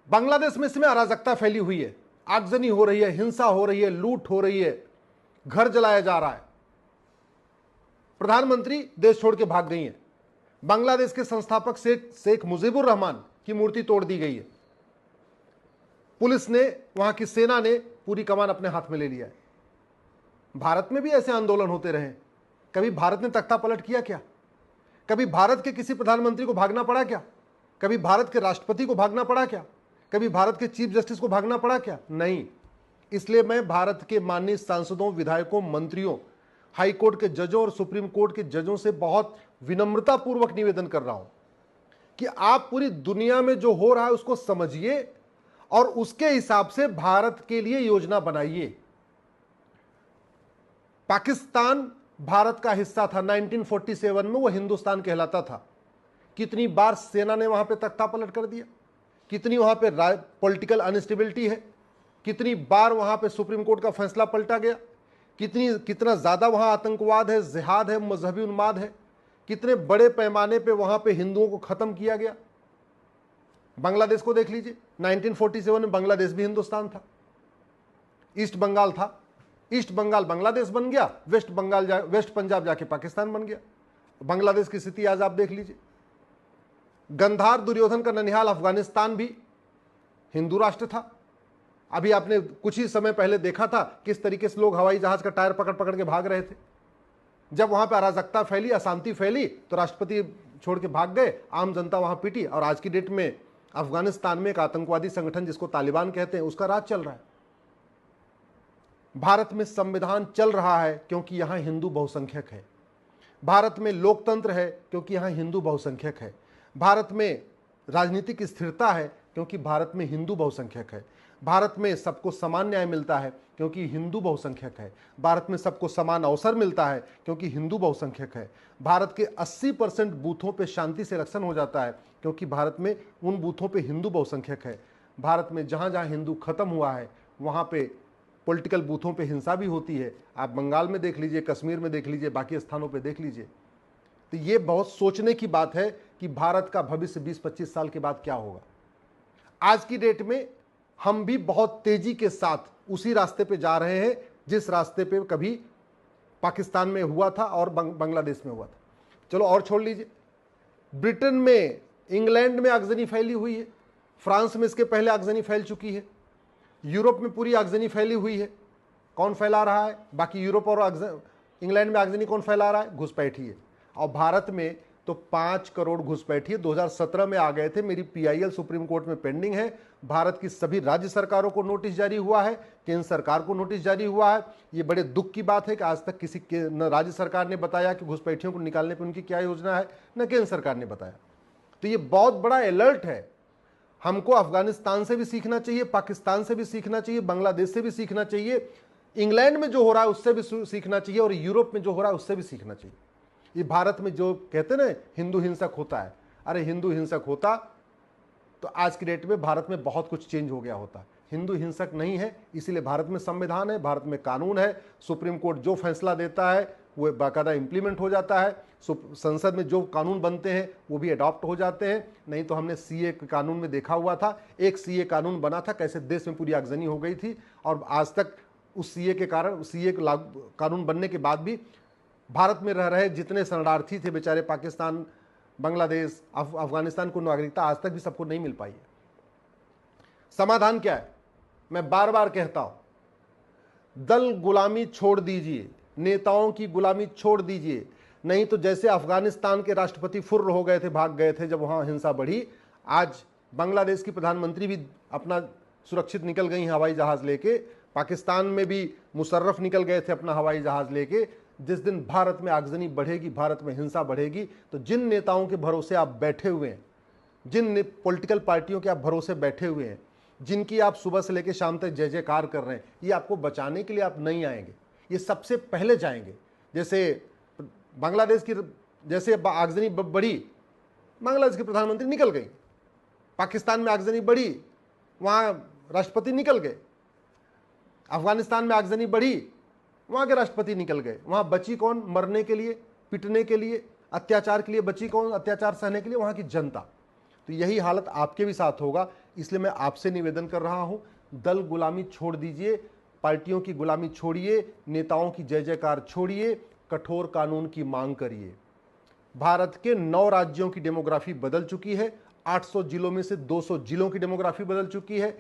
बांग्लादेश में इसमें अराजकता फैली हुई है, आगजनी हो रही है, हिंसा हो रही है, लूट हो रही है, घर जलाया जा रहा है। प्रधानमंत्री देश छोड़ के भाग गई है। बांग्लादेश के संस्थापक शेख मुजीबुर रहमान की मूर्ति तोड़ दी गई है। पुलिस ने, वहां की सेना ने पूरी कमान अपने हाथ में ले लिया है। भारत में भी ऐसे आंदोलन होते रहे, कभी भारत ने तख्ता पलट किया क्या? कभी भारत के किसी प्रधानमंत्री को भागना पड़ा क्या? कभी भारत के राष्ट्रपति को भागना पड़ा क्या? कभी भारत के चीफ जस्टिस को भागना पड़ा क्या? नहीं। इसलिए मैं भारत के माननीय सांसदों, विधायकों, मंत्रियों, हाई कोर्ट के जजों और सुप्रीम कोर्ट के जजों से बहुत विनम्रता पूर्वक निवेदन कर रहा हूं कि आप पूरी दुनिया में जो हो रहा है उसको समझिए और उसके हिसाब से भारत के लिए योजना बनाइए। पाकिस्तान भारत का हिस्सा था, 1947 में वो हिंदुस्तान कहलाता था। कितनी बार सेना ने वहां पे तख्ता पलट कर दिया, कितनी वहां पे पॉलिटिकल अनस्टेबिलिटी है, कितनी बार वहां पे सुप्रीम कोर्ट का फैसला पलटा गया, कितना ज्यादा वहां आतंकवाद है, जिहाद है, मजहबी उन्माद है, कितने बड़े पैमाने पे वहां पे हिंदुओं को खत्म किया गया। बांग्लादेश को देख लीजिए, 1947 में बांग्लादेश भी हिंदुस्तान था, ईस्ट बंगाल था, ईस्ट बंगाल बांग्लादेश बन गया, वेस्ट पंजाब जाके पाकिस्तान बन गया। बांग्लादेश की स्थिति आज आप देख लीजिए। गंधार दुर्योधन का ननिहाल अफगानिस्तान भी हिंदू राष्ट्र था। अभी आपने कुछ ही समय पहले देखा था किस तरीके से लोग हवाई जहाज का टायर पकड़ पकड़ के भाग रहे थे। जब वहां पर अराजकता फैली, अशांति फैली, तो राष्ट्रपति छोड़ के भाग गए, आम जनता वहां पिटी, और आज की डेट में अफगानिस्तान में एक आतंकवादी संगठन जिसको तालिबान कहते हैं उसका राज चल रहा है। भारत में संविधान चल रहा है क्योंकि यहां हिंदू बहुसंख्यक है। भारत में लोकतंत्र है क्योंकि यहां हिंदू बहुसंख्यक है। भारत में राजनीतिक स्थिरता है क्योंकि भारत में हिंदू बहुसंख्यक है। भारत में सबको समान न्याय मिलता है क्योंकि हिंदू बहुसंख्यक है। भारत में सबको समान अवसर मिलता है क्योंकि हिंदू बहुसंख्यक है। भारत के 80% बूथों पे शांति से इलेक्शन हो जाता है क्योंकि भारत में उन बूथों पे हिंदू बहुसंख्यक है। भारत में जहाँ जहाँ हिंदू खत्म हुआ है वहाँ पे पॉलिटिकल बूथों पे हिंसा भी होती है। आप बंगाल में देख लीजिए, कश्मीर में देख लीजिए, बाकी स्थानों पे देख लीजिए। तो ये बहुत सोचने की बात है कि भारत का भविष्य 20-25 साल के बाद क्या होगा। आज की डेट में हम भी बहुत तेजी के साथ उसी रास्ते पे जा रहे हैं जिस रास्ते पे कभी पाकिस्तान में हुआ था और बांग्लादेश में हुआ था। चलो और छोड़ लीजिए, ब्रिटेन में, इंग्लैंड में आगजनी फैली हुई है, फ्रांस में इसके पहले आगजनी फैल चुकी है, यूरोप में पूरी आगजनी फैली हुई है। कौन फैला रहा है? बाकी यूरोप और इंग्लैंड में आगजनी कौन फैला रहा है? घुसपैठी है। और भारत में तो 5 करोड़ घुसपैठी 2017 में आ गए थे। मेरी पीआईएल सुप्रीम कोर्ट में पेंडिंग है। भारत की सभी राज्य सरकारों को नोटिस जारी हुआ है, केंद्र सरकार को नोटिस जारी हुआ है। ये बड़े दुख की बात है कि आज तक किसी न राज्य सरकार ने बताया कि घुसपैठियों को निकालने पर उनकी क्या योजना है, न केंद्र सरकार ने बताया। तो ये बहुत बड़ा अलर्ट है। हमको अफगानिस्तान से भी सीखना चाहिए, पाकिस्तान से भी सीखना चाहिए, बांग्लादेश से भी सीखना चाहिए, इंग्लैंड में जो हो रहा है उससे भी सीखना चाहिए, और यूरोप में जो हो रहा है उससे भी सीखना चाहिए। ये भारत में जो कहते ना हिंदू हिंसक होता है, अरे हिंदू हिंसक होता तो आज की डेट में भारत में बहुत कुछ चेंज हो गया होता। हिंदू हिंसक नहीं है, इसीलिए भारत में संविधान है, भारत में कानून है। सुप्रीम कोर्ट जो फैसला देता है वो बाकायदा इंप्लीमेंट हो जाता है। संसद में जो कानून बनते हैं वो भी अडॉप्ट हो जाते हैं। नहीं तो हमने सीए कानून में देखा हुआ था, एक सीए कानून बना था, कैसे देश में पूरी आगजनी हो गई थी, और आज तक उस सीए के कारण, सीए कानून बनने के बाद भी भारत में रह रहे जितने शरणार्थी थे बेचारे, पाकिस्तान, बांग्लादेश, अफगानिस्तान को नागरिकता आज तक भी सबको नहीं मिल पाई है। समाधान क्या है? मैं बार बार कहता हूं, दल गुलामी छोड़ दीजिए, नेताओं की गुलामी छोड़ दीजिए। नहीं तो जैसे अफगानिस्तान के राष्ट्रपति फुर्र हो गए थे, भाग गए थे जब वहां हिंसा बढ़ी, आज बांग्लादेश की प्रधानमंत्री भी अपना सुरक्षित निकल गई हवाई जहाज लेके, पाकिस्तान में भी मुशर्रफ निकल गए थे अपना हवाई जहाज लेके। जिस दिन भारत में आगजनी बढ़ेगी, भारत में हिंसा बढ़ेगी, तो जिन नेताओं के भरोसे आप बैठे हुए हैं, जिन पॉलिटिकल पार्टियों के आप भरोसे बैठे हुए हैं, जिनकी आप सुबह से लेकर शाम तक जय जयकार कर रहे हैं, ये आपको बचाने के लिए आप नहीं आएंगे, ये सबसे पहले जाएंगे। जैसे बांग्लादेश की जैसे आगजनी बढ़ी, बांग्लादेश के प्रधानमंत्री निकल गई, पाकिस्तान में आगजनी बढ़ी, वहां राष्ट्रपति निकल गए, अफगानिस्तान में आगजनी बढ़ी, वहां के राष्ट्रपति निकल गए। वहां बची कौन मरने के लिए, पिटने के लिए, अत्याचार के लिए बची कौन, अत्याचार सहने के लिए? वहां की जनता। तो यही हालत आपके भी साथ होगा। इसलिए मैं आपसे निवेदन कर रहा हूं, दल गुलामी छोड़ दीजिए, पार्टियों की गुलामी छोड़िए, नेताओं की जय जयकार छोड़िए, कठोर कानून की मांग करिए। भारत के 9 राज्यों की डेमोग्राफी बदल चुकी है। 800 जिलों में से 200 जिलों की डेमोग्राफी बदल चुकी है।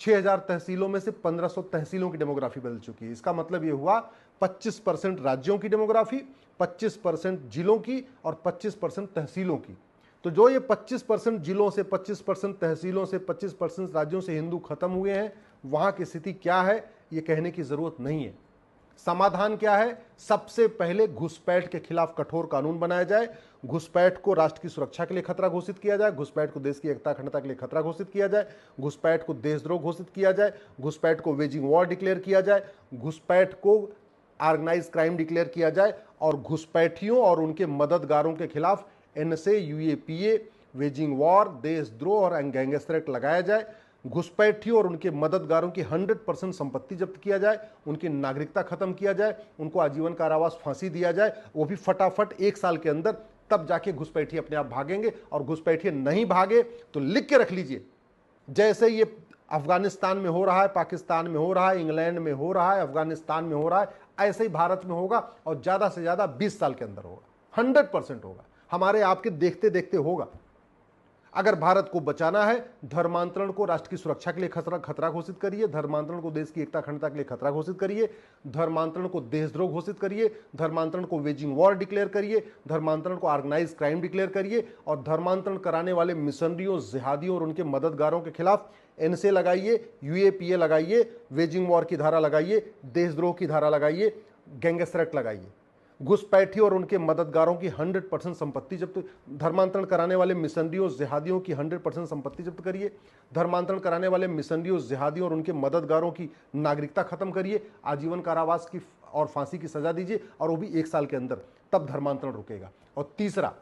6000 तहसीलों में से 1500 तहसीलों की डेमोग्राफी बदल चुकी है। इसका मतलब यह हुआ 25% राज्यों की डेमोग्राफी, 25% जिलों की और 25% तहसीलों की। तो जो ये 25% जिलों से, 25% तहसीलों से, 25% राज्यों से हिंदू खत्म हुए हैं, वहां की स्थिति क्या है ये कहने की जरूरत नहीं है। समाधान क्या है? सबसे पहले घुसपैठ के खिलाफ कठोर कानून बनाया जाए, घुसपैठ को राष्ट्र की सुरक्षा के लिए खतरा घोषित किया जाए, घुसपैठ को देश की एकता अखंडता के लिए खतरा घोषित किया जाए, घुसपैठ को देशद्रोह घोषित किया जाए, घुसपैठ को वेजिंग वॉर डिक्लेयर किया जाए, घुसपैठ को ऑर्गेनाइज क्राइम डिक्लेयर किया जाए और घुसपैठियों और उनके मददगारों के खिलाफ एनएसए, यूएपीए, वेजिंग वॉर, देशद्रोह और गैंगस्टर एक्ट लगाया जाए। घुसपैठियों और उनके मददगारों की 100% संपत्ति जब्त किया जाए, उनकी नागरिकता खत्म किया जाए, उनको आजीवन कारावास, फांसी दिया जाए, वो भी फटाफट 1 साल के अंदर। तब जाके घुसपैठी अपने आप भागेंगे। और घुसपैठी नहीं भागे तो लिख के रख लीजिए, जैसे ये अफगानिस्तान में हो रहा है, पाकिस्तान में हो रहा है, इंग्लैंड में हो रहा है, अफगानिस्तान में हो रहा है, ऐसे ही भारत में होगा और ज्यादा से ज्यादा 20 साल के अंदर होगा। 100% होगा, हमारे आपके देखते देखते होगा। अगर भारत को बचाना है, धर्मांतरण को राष्ट्र की सुरक्षा के लिए खतरा घोषित करिए, धर्मांतरण को देश की एकता अखंडता के लिए खतरा घोषित करिए, धर्मांतरण को देशद्रोह घोषित करिए, धर्मांतरण को वेजिंग वॉर डिक्लेयर करिए, धर्मांतरण को ऑर्गेनाइज क्राइम डिक्लेयर करिए और धर्मांतरण कराने वाले मिशनरियों, जिहादियों और उनके मददगारों के खिलाफ एनएसए लगाइए, यूएपीए लगाइए, वेजिंग वॉर की धारा लगाइए, देशद्रोह की धारा लगाइए, गैंगस्टर एक्ट लगाइए। घुसपैठी और उनके मददगारों की 100% संपत्ति जब्त, धर्मांतरण कराने वाले मिशनरियों, जिहादियों की 100% संपत्ति जब्त करिए, धर्मांतरण कराने वाले मिशनरियों, जिहादियों और उनके मददगारों की नागरिकता खत्म करिए, आजीवन कारावास की और फांसी की सजा दीजिए और वो भी 1 साल के अंदर, तब धर्मांतरण रुकेगा। और तीसरा,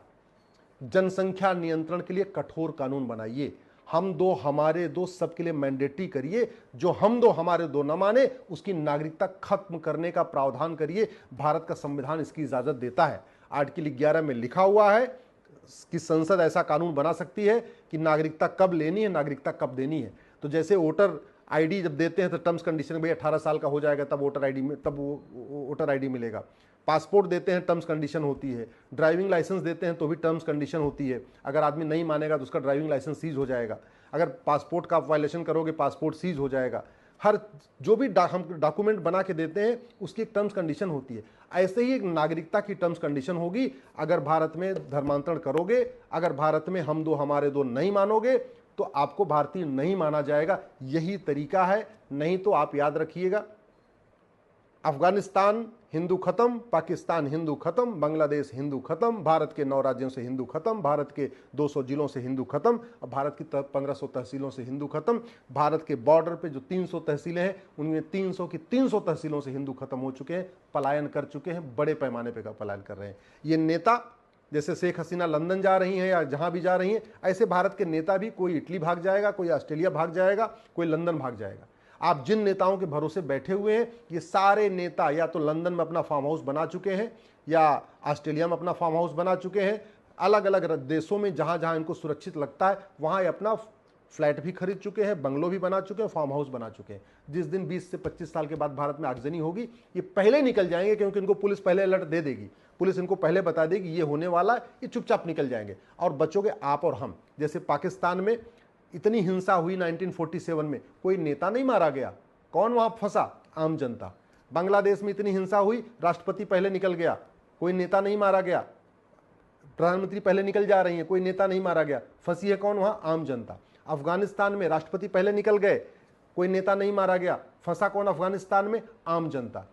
जनसंख्या नियंत्रण के लिए कठोर कानून बनाइए। हम दो हमारे दो सबके लिए मैंडेटरी करिए। जो हम दो हमारे दो न माने उसकी नागरिकता खत्म करने का प्रावधान करिए। भारत का संविधान इसकी इजाजत देता है। आर्टिकल 11 में लिखा हुआ है कि संसद ऐसा कानून बना सकती है कि नागरिकता कब लेनी है, नागरिकता कब देनी है। तो जैसे वोटर आईडी जब देते हैं तो टर्म्स कंडीशन, भाई 18 साल का हो जाएगा तब वोटर आईडी में, तब वोटर आईडी मिलेगा। पासपोर्ट देते हैं, टर्म्स कंडीशन होती है। ड्राइविंग लाइसेंस देते हैं तो भी टर्म्स कंडीशन होती है। अगर आदमी नहीं मानेगा तो उसका ड्राइविंग लाइसेंस सीज हो जाएगा। अगर पासपोर्ट का वायलेशन करोगे, पासपोर्ट सीज हो जाएगा। हर जो भी हम डॉक्यूमेंट बना के देते हैं उसकी एक टर्म्स कंडीशन होती है। ऐसे ही एक नागरिकता की टर्म्स कंडीशन होगी। अगर भारत में धर्मांतरण करोगे, अगर भारत में हम दो हमारे दो नहीं मानोगे तो आपको भारतीय नहीं माना जाएगा। यही तरीका है। नहीं तो आप याद रखिएगा, अफगानिस्तान हिंदू खत्म, पाकिस्तान हिंदू खत्म, बांग्लादेश हिंदू खत्म, भारत के 9 राज्यों से हिंदू खत्म, भारत के 200 जिलों से हिंदू खत्म, और भारत की 1500 तहसीलों से हिंदू खत्म। भारत के बॉर्डर पे जो 300 तहसीलें हैं उनमें 300 की 300 तहसीलों से हिंदू खत्म हो चुके हैं, पलायन कर चुके हैं, बड़े पैमाने पर पलायन कर रहे हैं। ये नेता जैसे शेख हसीना लंदन जा रही हैं या जहां भी जा रही हैं, ऐसे भारत के नेता भी कोई इटली भाग जाएगा, कोई ऑस्ट्रेलिया भाग जाएगा, कोई लंदन भाग जाएगा। आप जिन नेताओं के भरोसे बैठे हुए हैं, ये सारे नेता या तो लंदन में अपना फार्म हाउस बना चुके हैं या ऑस्ट्रेलिया में अपना फार्म हाउस बना चुके हैं। अलग अलग देशों में जहां जहां इनको सुरक्षित लगता है वहां ये अपना फ्लैट भी खरीद चुके हैं, बंगलो भी बना चुके हैं, फार्म हाउस बना चुके हैं। जिस दिन 20 से 25 साल के बाद भारत में आगजनी होगी, ये पहले निकल जाएंगे, क्योंकि इनको पुलिस पहले अलर्ट दे देगी। पुलिस इनको पहले बता देगी ये होने वाला है, ये चुपचाप निकल जाएंगे और बचोगे आप और हम। जैसे पाकिस्तान में इतनी हिंसा हुई 1947 में, कोई नेता नहीं मारा गया, कौन वहां फंसा? आम जनता। बांग्लादेश में इतनी हिंसा हुई, राष्ट्रपति पहले निकल गया, कोई नेता नहीं मारा गया। प्रधानमंत्री पहले निकल जा रही है, कोई नेता नहीं मारा गया, फंसी है कौन वहां? आम जनता। अफगानिस्तान में राष्ट्रपति पहले निकल गए, कोई नेता नहीं मारा गया, फंसा कौन अफगानिस्तान में? आम जनता।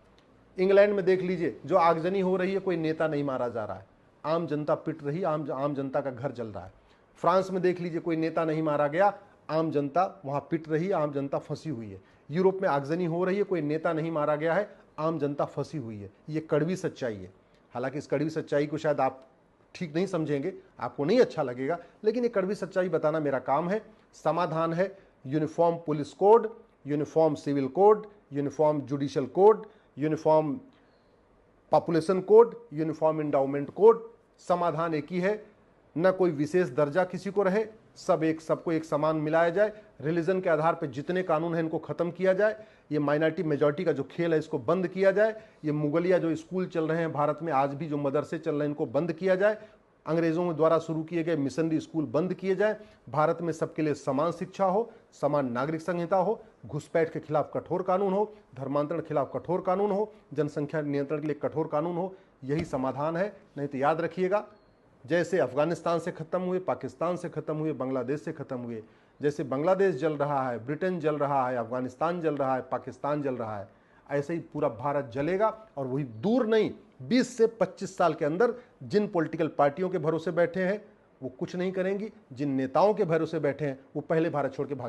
इंग्लैंड में देख लीजिए, जो आगजनी हो रही है, कोई नेता नहीं मारा जा रहा है, आम जनता पिट रही, आम जनता का घर जल रहा है। फ्रांस में देख लीजिए, कोई नेता नहीं मारा गया, आम जनता वहां पिट रही, आम जनता फंसी हुई है। यूरोप में आगजनी हो रही है, कोई नेता नहीं मारा गया है, आम जनता फंसी हुई है। ये कड़वी सच्चाई है। हालांकि इस कड़वी सच्चाई को शायद आप ठीक नहीं समझेंगे, आपको नहीं अच्छा लगेगा, लेकिन ये कड़वी सच्चाई बताना मेरा काम है। समाधान है uniform police code, uniform civil code, uniform judicial code, uniform population code, uniform endowment code. समाधान एक ही है, न कोई विशेष दर्जा किसी को रहे, सबको एक समान मिलाया जाए, रिलीजन के आधार पर जितने कानून हैं इनको खत्म किया जाए, ये माइनॉरिटी मेजॉरिटी का जो खेल है इसको बंद किया जाए, ये मुगलिया जो स्कूल चल रहे हैं भारत में आज भी, जो मदरसे चल रहे हैं इनको बंद किया जाए, अंग्रेजों के द्वारा शुरू किए गए मिशनरी स्कूल बंद किए जाए, भारत में सबके लिए समान शिक्षा हो, समान नागरिक संहिता हो, घुसपैठ के खिलाफ कठोर कानून हो, धर्मांतरण के खिलाफ कठोर कानून हो, जनसंख्या नियंत्रण के लिए कठोर कानून हो। यही समाधान है। नहीं तो याद रखिएगा, जैसे अफगानिस्तान से खत्म हुए, पाकिस्तान से खत्म हुए, बांग्लादेश से खत्म हुए, जैसे बांग्लादेश जल रहा है, ब्रिटेन जल रहा है, अफगानिस्तान जल रहा है, पाकिस्तान जल रहा है, ऐसे ही पूरा भारत जलेगा। और वही दूर नहीं, 20 से 25 साल के अंदर जिन पॉलिटिकल पार्टियों के भरोसे बैठे हैं वो कुछ नहीं करेंगी, जिन नेताओं के भरोसे बैठे हैं वो पहले भारत छोड़ के भाग